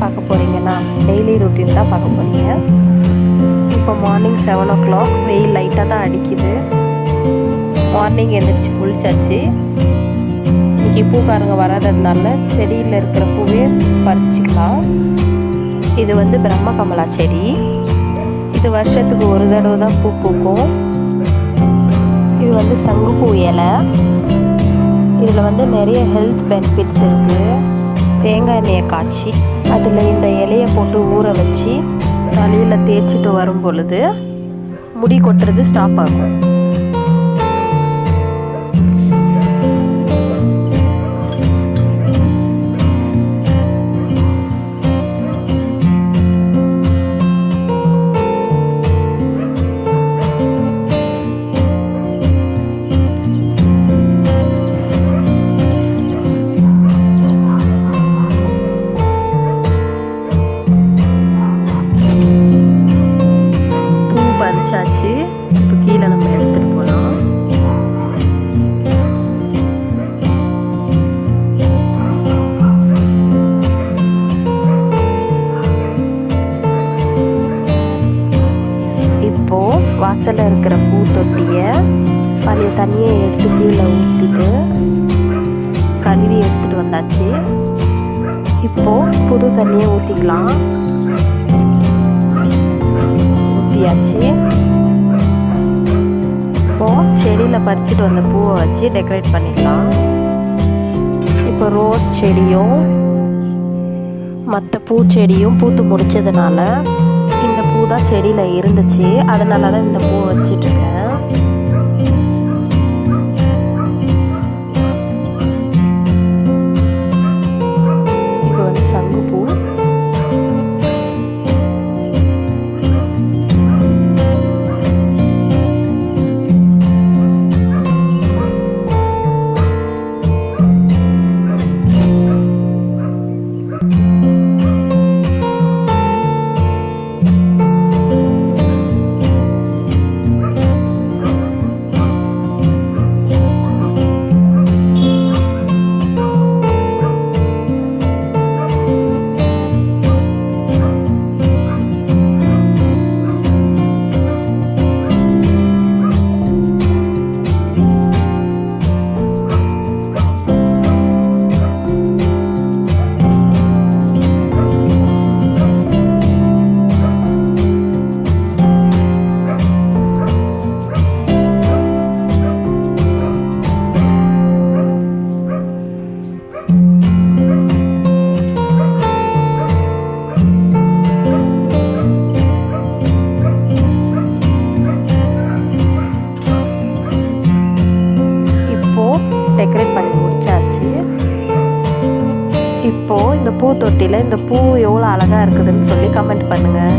பார்க்க போகிறீங்கன்னா daily routine தான் பார்க்க போகிறீங்க. இப்போ மார்னிங் 7 o'clock, வெயில் லைட்டாக தான் அடிக்குது. மார்னிங் எழுந்திரிச்சு குளிச்சாச்சு. இன்றைக்கி பூக்காரங்க வராததுனால செடியில் இருக்கிற பூவே பறிச்சிக்கலாம். இது வந்து பிரம்மகமலா செடி. இது வருஷத்துக்கு ஒரு தடவை தான் பூ பூக்கும். இது வந்து சங்குப்பூ இலை. இதில் வந்து நிறைய ஹெல்த் பெனிஃபிட்ஸ் இருக்குது. தேங்காய் எண்ணெயை காய்ச்சி அதில் இந்த இலையை போட்டு ஊற வச்சு தலையில் தேய்ச்சிட்டு வரும் பொழுது முடி கொட்டுறது ஸ்டாப் ஆகும். பறிச்சாச்சு. இப்போ கீழே நம்ம எடுத்துகிட்டு போகலாம். இப்போது வாசலில் இருக்கிற பூ தொட்டியை பழைய தண்ணியை எடுத்து கீழே ஊற்றிட்டு கழுவி எடுத்துகிட்டு வந்தாச்சு. இப்போது புது தண்ணியை ஊற்றிக்கலாம். ஊற்றியாச்சு. இப்போது செடியில் பறிச்சுட்டு வந்த பூவை வச்சு டெக்கரேட் பண்ணிக்கலாம். இப்போ ரோஸ் செடியும் மற்ற பூச்செடியும் பூத்து முடிச்சதுனால இந்த பூ தான் செடியில் இருந்துச்சு. அதனால தான் இந்த பூவை வச்சிட்ருக்கேன். இது வந்து சங்குப்பூ. டெக்கரேட் பண்ணி முடிச்சாச்சு. இப்போது இந்த பூ தொட்டியில் இந்த பூ எவ்வளோ அழகாக இருக்குதுன்னு சொல்லி கமெண்ட் பண்ணுங்கள்.